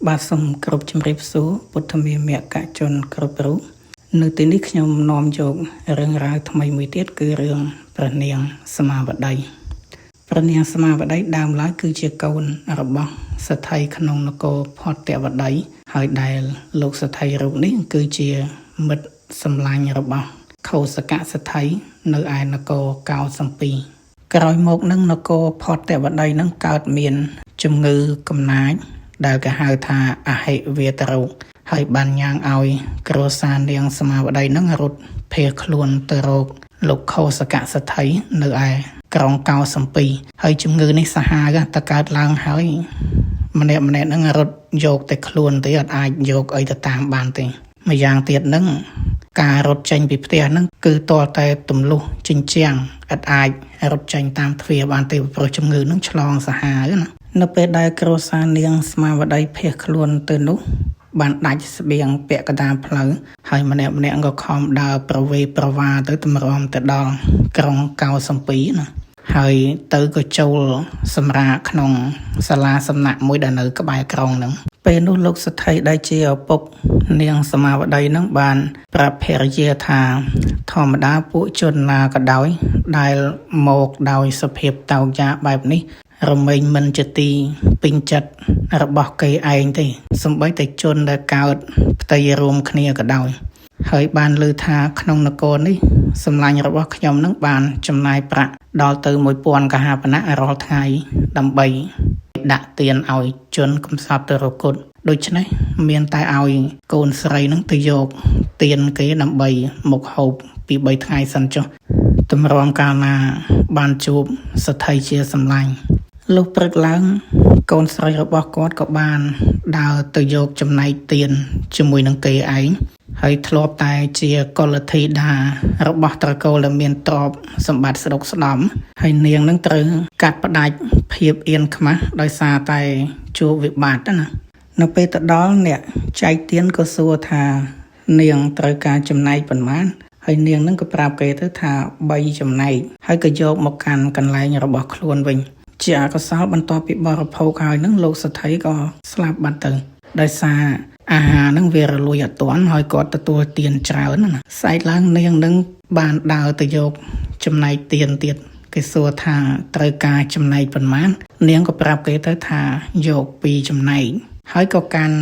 បាទសូមគោរពជំរាបសួរពុទ្ធមេមគ្គជនគ្រប់រូបនៅទីនេះខ្ញុំនាំយករឿងរ៉ាវថ្មីមួយទៀតគឺរឿងព្រះនាងសមាវតីព្រះនាងសមាវតីដើមឡើយគឺជាកូនរបស់សទ្ធិក្នុងនគរផតវតីហើយដែលលោកសទ្ធិរូបនេះគឺជាមិត្តសម្លាញ់របស់ខោសកៈសទ្ធិនៅឯនគរកោសំពីក្រោយមកនឹងនគរផតវតីនឹងកើតមានជំងឺកំណាចដែលគេហៅថាអហិវេទរោគហើយបានញ៉ាំងឲ្យគ្រួសារនាងសមាវតីនឹងរត់ភៀសខ្លួនទៅរកលោកខោសកៈសទ្ធិនៅឯក្រុងកោសំពីហើយជំងឺនេះសាហាវតែកើតឡើងហើយម្នាក់នឹងរត់យកតែខ្លួនទេអត់អាចយកអីទៅតាមបានទេម្យ៉ាងទៀតនឹងការរត់ចេញពីផ្ទះហ្នឹងគឺទាល់តែទម្លុះជញ្ជាំងអត់អាចរត់ចេញតាមទ្វារបានទេព្រោះជំងឺហ្នឹងឆ្លងសាហាវណានៅពេលដែលគ្រួសារនាងស្មាវតីភៀសខ្លួនទៅនោះបានដាច់ស្បៀងពាក់កណ្ដាលផ្លូវហើយម្នាក់ក៏ខំដើរប្រវេប្រវាទៅតម្រាំទៅដល់ក្រុងកោសំពីណាហើយទៅក៏ចូលសម្រាកក្នុងសាលាសំណាក់មួយដែលនៅក្បែរក្រុងហ្នឹងពេលនោះលោកសទ្ធិដែលជាឪពុកនាងសមាវតីនឹងបានប្រាប់ភរិយាថាធម្មតាពួកជនណាក៏ដោយដែលមកដោយសភាពតោកយ៉ាបែបនេះរមែងមិនជាទីពេញចិត្តរបស់គេឯងទេសូម្បីតែជនដែលកើតផ្ទៃរួមគ្នាក៏ដោយហើយបានលើថាក្នុងនគរនេះសម្លាញ់របស់ខ្ញុំនឹងបានចំណាយប្រាក់ដល់ទៅ 1000 កហាបណៈរាល់ថ្ងៃដើម្បីដាក់ទានឲ្យជនកំសត់ទៅរកគុណដូច្នេះមានតែឲ្យកូនស្រីនឹងទៅយកទានគេដើម្បីមកហូបពី3ថ្ងៃសិនចុះតម្រាំកាលណាបានជួបសទ្ធិជាសម្លាញ់លុះព្រឹកឡើងកូនស្រីរបស់គាត់ក៏បានដើរទៅយកចំណែកទានជាមួយនឹងគេឯងហើយធ្លាប់តែជាកុលធីតារបស់ត្រកូលដែលមានទ្រព្យសម្បត្តិស្ដុកស្ដំហើយនាងនឹងត្រូវកាត់ផ្ដាច់ភាពអៀនខ្មាស់ដោយសារតែជួបវិបត្តិណានៅពេលទៅដល់អ្នកចែកទានក៏សួរថានាងត្រូវការចំណែកប៉ុន្មានហើយនាងនឹងក៏ប្រាប់គេទៅថា3ចំណែកហើយក៏យកមកកាន់កន្លែងរបស់ខ្លួនវិញជាអកុសលបន្ទាប់ពីបរិភោគហើយនឹងលោកសទ្ធិក៏ស្លាប់បាត់ទៅដោយសារអាហារនឹងវារលួយអត់ទាន់ហើយគាត់ទទួលទានច្រើនណាស្អែកឡើងនាងនឹងបានដើរទៅយកចំណែកទានទៀតគេសួរថាត្រូវការចំណែកប៉ុន្មាននាងក៏ប្រាប់គេទៅថាយក2ចំណែកហើយក៏កាន់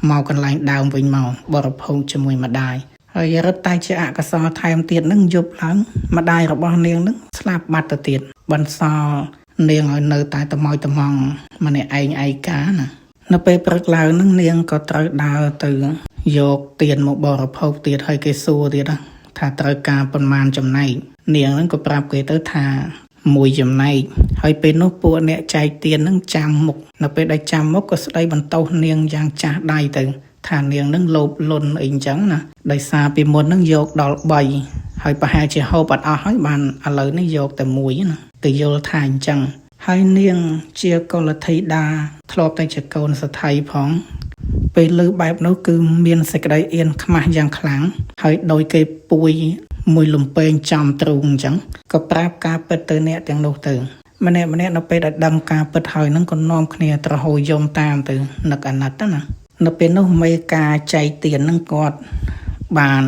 មកកន្លែងដើមវិញមកបរិភោគជាមួយម្ដាយហើយរត់តែជាអកុសលថែមទៀតនឹងយប់ឡើងម្ដាយរបស់នាងនឹងស្លាប់បាត់ទៅទៀតបន្សល់នាងឲ្យនៅតែត្មោយត្មងម្នាក់ឯងឯកាណានៅពេលព្រឹកឡើងនឹងនាងក៏ត្រូវដើរទៅយកទានមកបរិភោគទៀតហើយគេសួរទៀតថាត្រូវការប៉ុន្មានចំណែកនាងនឹងក៏ប្រាប់គេទៅថា1ចំណែកហើយពេលនោះពួកអ្នកចែកទាននឹងចាំមុខនៅពេលដែលចាំមុខក៏ស្ដីបន្ទោសនាងយ៉ាងចាស់ដៃទៅថានាងនឹងលោភលន់អីចឹងណាដោយសារពីមុននឹងយកដល់3ហើយប្រហែលជាហូបអត់អស់ហើយបានឥឡូវនេះយកតែ1ណាគេយល់ថាអញ្ចឹងហើយនាងជាកុលធីតាធ្លាប់តែជាកូនសទ្ធិផងពេលលើបែបនោះគឺមានសេចក្តីអៀនខ្មាស់យ៉ាងខ្លាំងហើយដោយគេពួយមួយលំពេងចំទ្រូងអញ្ចឹងក៏ប្រាប់ការពិតទៅអ្នកទាំងនោះទៅម្នាក់នៅពេលដែលដឹងការពិតហើយនឹងក៏នាំគ្នាត្រហូរយំតាមទៅនឹកអាណិតណានៅពេលនោះមេការចែកទាននឹងគាត់បាន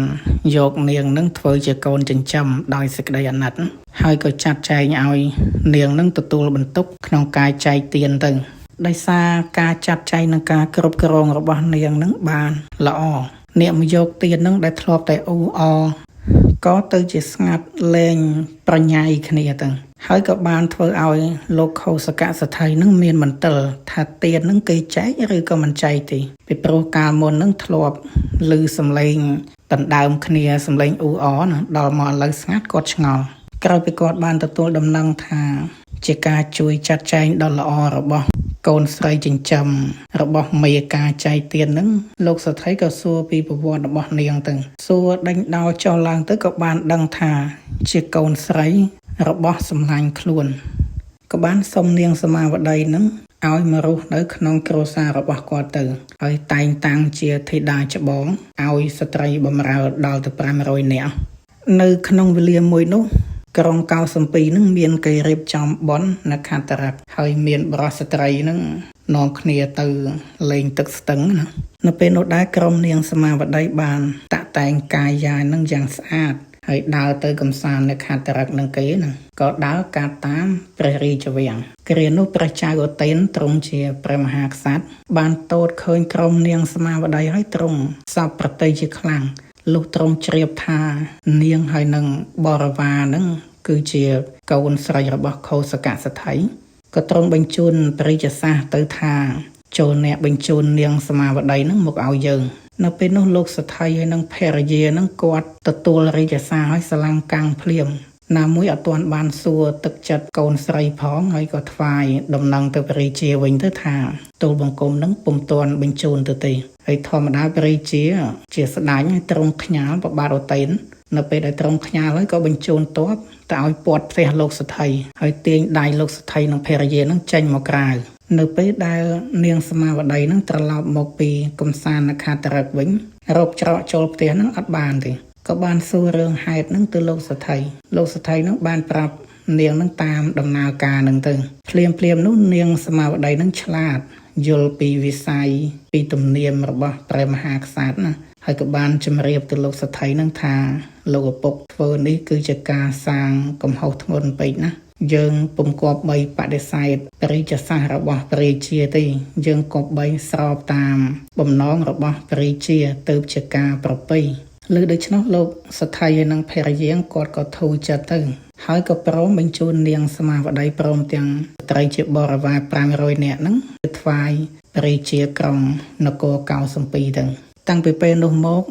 យកនាងនឹងធ្វើជាកូនចិញ្ចឹមដោយសេចក្តីអាណិតហើយក៏ចាត់ចែងឲ្យនាងនឹងទទួលបន្ទុកក្នុងការចែកទានទៅដោយសារការចាត់ចែងនិងការគ្រប់គ្រងរបស់នាងនឹងបានល្អអ្នកមកយកទាននឹងដែលធ្លាប់តែអ៊ូអរក៏ទៅជាស្ងាត់លែងប្រញ៉ៃគ្នាទៅហើយក៏បានធ្វើឲ្យលោកខោសកៈសទ្ធិនឹងមានមន្ទិលថាទាននឹងគេចែកឬក៏មិនចែកទេពីព្រោះកាលមុននឹងធ្លាប់ឮសំឡេងដណ្ដើមគ្នាសំឡេងអ៊ូអរណាដល់មកឥឡូវស្ងាត់គាត់ឆ្ងល់ក្រោយពីគាត់បានទទួលដំណឹងថាជាការជួយចាត់ចែងដ៏ល្អរបស់កូនស្រីចិញ្ចឹមរបស់មេការចែកទាននឹងលោកសទ្ធិក៏សួរពីប្រវត្តិរបស់នាងទៅសួរដេញដោលចុះឡើងទៅក៏បានដឹងថាជាកូនស្រីរបស់សម្លាញ់ខ្លួនក៏បានសុំនាងសមាវតីនឹងឲ្យមករស់នៅក្នុងគ្រួសាររបស់គាត់ទៅហើយតែងតាំងជាធីតាច្បងឲ្យស្ត្រីបម្រើដល់ទៅ500នាក់នៅក្នុងវេលាមួយនោះក្រុងកោសំពីនឹងមានគេរៀបចំបុណ្យនៅខន្តរៈហើយមានបរិសុទ្ធស្ត្រីនឹង នាំគ្នាទៅលេងទឹកស្ទឹងណានៅពេលនោះដែរក្រុមនាងសមាវតីបានតាក់តែងកាយយ៉ានឹងយ៉ាងស្អាតហើយដើរទៅកំសាន្តនៅខេត្តតរកនឹងគេណាក៏ដើរកាត់តាមព្រះរាជវាំងគ្រានោះព្រះចៅឧទែនទ្រង់ជាព្រះមហាក្សត្របានទតឃើញក្រុមនាងសមាវតីហើយទ្រង់សពប្រតិជាខ្លាំងលុះទ្រង់ជ្រាបថានាងហើយនឹងបរិវារនឹងគឺជាកូនស្រីរបស់ខោសកសថីក៏ទ្រង់បញ្ជូនព្រះរាជសារទៅថាចូលអ្នកបញ្ជូននាងសមាវតីនឹងមកឲ្យយើងនៅពេលនោះលោកសថីហើយនឹងភរិយានឹងគាត់ទទួលរាជសារឲ្យស្លង្កាំងភ្លាមណាមួយអត់ទាន់បានសួរទឹកចិត្តកូនស្រីផងហើយក៏ថ្វាយដំណឹងទៅព្រះរាជាវិញទៅថាទូលបង្គំនឹងពុំទាន់បញ្ជូនទៅទេហើយធម្មតាព្រះរាជាស្ដេចទ្រង់ខ្ញាល់ប្របាទឧទែននៅពេលដែលទ្រង់ខ្ញាល់ហើយក៏បញ្ជូនទ័ពទៅឲ្យពាត់ផ្ទះលោកសថីហើយទាញដៃលោកសថីនិងភរិយានឹងចេញមកក្រៅនៅពេលដែលនាងសមាវតីនឹងត្រឡប់មកពីកំសាន្តនៅខេត្តតរកវិញរកច្រកចូលផ្ទះនឹងអត់បានទេក៏បានសួររឿងហេតុនឹងទៅលោកសថីនឹងបានប្រាប់នាងនឹងតាមដំណើរការនឹងទៅភ្លាមនោះនាងសមាវតីនឹងឆ្លាតយល់ពីវិស័យពីទំនៀមរបស់ព្រះមហាក្សត្រណាហើយក៏បានជម្រាបទៅលោកសថីនឹងថាលោកឪពុកធ្វើនេះគឺជាការសាងកំហុសធ្ងន់ពេកណាយើងពុំគប្បីបដិសេធព្រះរាជសាររបស់ព្រះរាជាទេយើងគប្បីស្របតាមបំណងរបស់ព្រះរាជាទៅជាការប្រពៃលើដូច្នោះលោកសថីហើយនឹងភរិយាគាត់ក៏ធូរចិត្តទៅហើយក៏ព្រមបញ្ជូននាងសមាវតីព្រមទាំងស្ត្រីជាបរិវារ500នាក់ហ្នឹងទៅថ្វាយព្រះរាជាក្រុងនគរកោសំពីទៅតាំងពីពេលនោះមក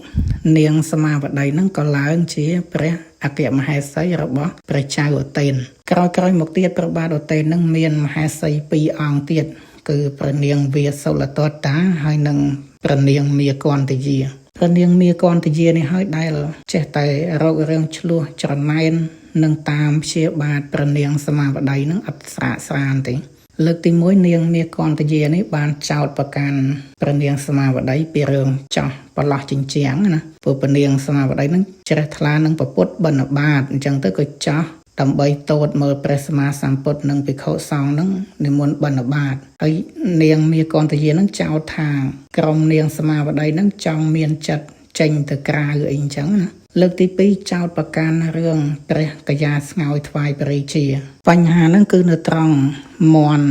នាងសមាវតីនឹងក៏ឡើងជាព្រះអគ្គមហេសីរបស់ព្រះចៅឧទែនក្រោយមកទៀតព្រះបាទឧទែននឹងមានមហេសី2អង្គទៀតគឺព្រះនាងវាសុលតតាហើយនិងព្រះនាងមាគន្តយាព្រះនាងមាគន្តយានេះហើយដែលចេះតែរករឿងឆ្លោះច្រណែននឹងតាមព្យាបាទព្រះនាងសមាវតីនឹងអត់ស្រាកស្រានទេលើកទី1នាងមាគន្តយានេះបានចោទប្រកាន់ព្រះនាងសមាវតីពីរឿងចោះប្រឡោះចិញ្ចាំងណាព្រោះព្រះនាងសមាវតីនឹងជ្រះថ្លានឹងប្រពុតបិណ្ឌបាតអញ្ចឹងទៅក៏ចោះដើម្បីទតមើលព្រះសម្មាសម្ពុទ្ធនិងភិក្ខុសង្ឃនឹងនិមន្តបិណ្ឌបាតហើយនាងមាគន្តយានឹងចោទថាក្រុមនាងសមាវតីនឹងចង់មានចិត្តចេញទៅក្រៅអីអញ្ចឹងណាលើកទី2ចោទប្រកាន់រឿងព្រះកយាស្ងោយថ្វាយព្រះរាជាបញ្ហាហ្នឹងគឺនៅត្រង់មន់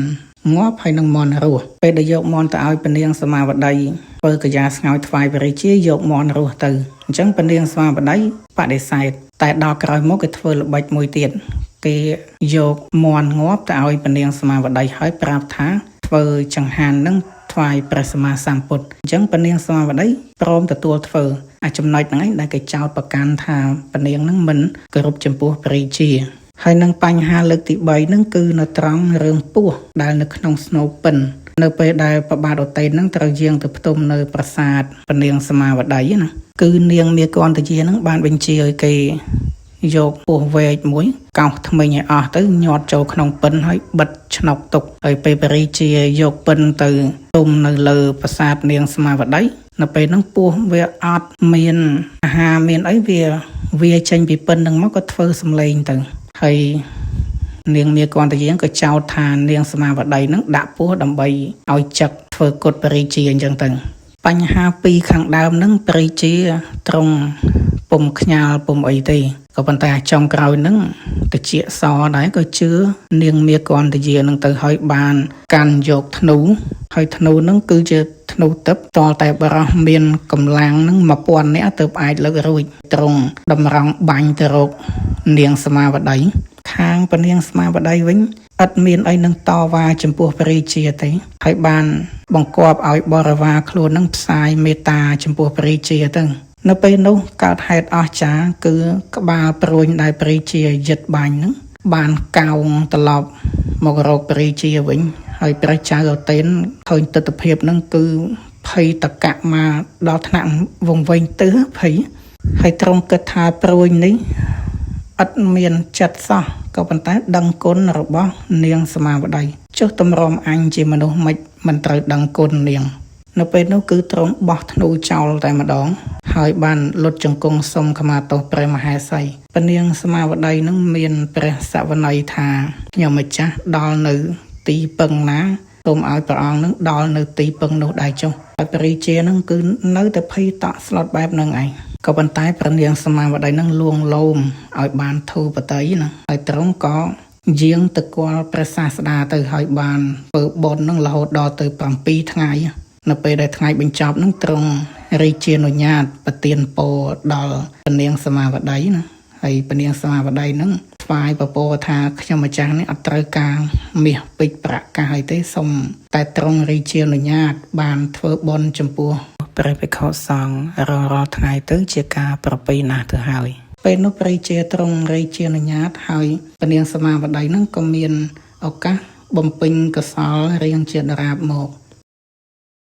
ងាប់ហើយនឹងមន់រស់ពេលដែលយកមន់ទៅឲ្យព្រះនាងសមាវតីធ្វើកយាស្ងោយថ្វាយព្រះរាជាយកមន់រស់ទៅអញ្ចឹងព្រះនាងសមាវតីបដិសេធតែដល់ក្រោយមកគេធ្វើល្បិចមួយទៀតគេយកមន់ងាប់ទៅឲ្យព្រះនាងសមាវតីហើយប្រាប់ថាធ្វើចង្ហាន់នឹងថ្វាយព្រះសម្មាសម្ពុទ្ធអញ្ចឹងព្រះនាងសមាវតីព្រមទទួលធ្វើចំណុចហ្នឹងឯងដែលគេចោទប្រកាន់ថាព្រះនាងហ្នឹងមិនគោរពចំពោះព្រះរាជាហើយនឹងបញ្ហាលើកទី3ហ្នឹងគឺនៅត្រង់រឿងពស់ដែលនៅក្នុងស្នូពិននៅពេលដែលព្រះបាទឧទែនហ្នឹងត្រូវយាងទៅផ្ទុំនៅប្រាសាទព្រះនាងសមាវតីណាគឺនាងមាគន្តយាហ្នឹងបានបញ្ជាឲ្យគេយកពស់វែកមួយកោសថ្មិញឲ្យអស់ទៅញាត់ចូលក្នុងពិនហើយបិទឆ្នុកទុកហើយពេលព្រះរាជាយកពិនទៅទុំនៅលើប្រាសាទនាងសមាវតីនៅពេលហ្នឹងពស់វាអត់មានអាហារមានអីវាចេញពីពិនហ្នឹងមកក៏ធ្វើសំឡេងទៅហើយនាងមាគន្តយាក៏ចោទថានាងសមាវតីហ្នឹងដាក់ពស់ដើម្បីឲ្យចឹកធ្វើគុតព្រះរាជាអញ្ចឹងទៅបញ្ហាពីរខាងដើមហ្នឹងព្រះរាជាទ្រង់ពុំខ្ញាល់ពុំអីទេក៏ប៉ុន្តែចុងក្រោយហ្នឹងតិចសដែរក៏ជឿនាងមាគន្តយានឹងទៅហើយបានកាន់យកធ្នូហើយធ្នូហ្នឹងគឺជាធ្នូទឹកតលតែបរោះមានកម្លាំងហ្នឹង1000នាក់ទើបអាចលើករួចត្រង់តម្រង់បាញ់ទៅរកនាងសមាវតីខាងព្រះនាងសមាវតីវិញអត់មានអីនឹងតវ៉ាចំពោះព្រះរាជាទេហើយបានបង្គាប់ឲ្យបរិវារខ្លួននឹងផ្សាយមេត្តាចំពោះព្រះរាជាទៅនៅពេលនោះកើតហេតុអស្ចារ្យគឺក្បាលព្រួញដែលព្រះរាជាយិតបាញ់ហ្នឹងបានកោងត្រឡប់មករកព្រះរាជាវិញហើយព្រះចៅឧទែនឃើញទស្សនវិជ្ជាហ្នឹងគឺភ័យតកៈមកដល់ថ្នាក់វង្វេងទើភ័យហើយទ្រង់គិតថាព្រួញនេះអត់មានចិត្តសោះក៏ប៉ុន្តែដឹងគុណរបស់នាងសមាវតីចុះតម្រាំអញជាមនុស្សមិនត្រូវដឹងគុណនាងនៅពេលនោះគឺទ្រង់បោះធ្នូចោលតែម្ដងហើយបានលុតជង្គង់សុំខមាទោសព្រះមហេសីព្រះនាងសមាវតីនឹងមានព្រះសវន័យថាខ្ញុំម្ចាស់ដល់នៅទីពឹងណា សូមឲ្យព្រះអង្គនឹងដល់នៅទីពឹងនោះដែរចុះហើយព្រះរាជានឹងគឺនៅតែភ័យតក់ស្លុតបែបហ្នឹងឯងក៏ប៉ុន្តែព្រះនាងសមាវតីនឹងលួងលោមឲ្យបានធូរបតីណាហើយទ្រង់ក៏យាងទៅគាល់ព្រះសាស្តាទៅហើយបានធ្វើបុណ្យនឹងរហូតដល់ទៅ7ថ្ងៃនៅពេលដែលថ្ងៃបញ្ចប់នឹងទ្រង់រាជានុញ្ញាតប្រទានពរដល់ព្រះនាងសមាវតីណាហើយព្រះនាងសមាវតីនឹងថ្វាយពពរថាខ្ញុំម្ចាស់នេះអត់ត្រូវការមាសពេជ្រប្រាក់កាសអីទេសូមតែទ្រង់រាជានុញ្ញាតបានធ្វើបុណ្យចំពោះព្រះភិក្ខុសង្ឃរាល់ថ្ងៃទៅជាការប្រពៃណាស់ទៅហើយពេលនោះព្រះរាជាទ្រង់រាជានុញ្ញាតហើយព្រះនាងសមាវតីនឹងក៏មានឱកាសបំពេញកុសលរៀងជាដរាបមក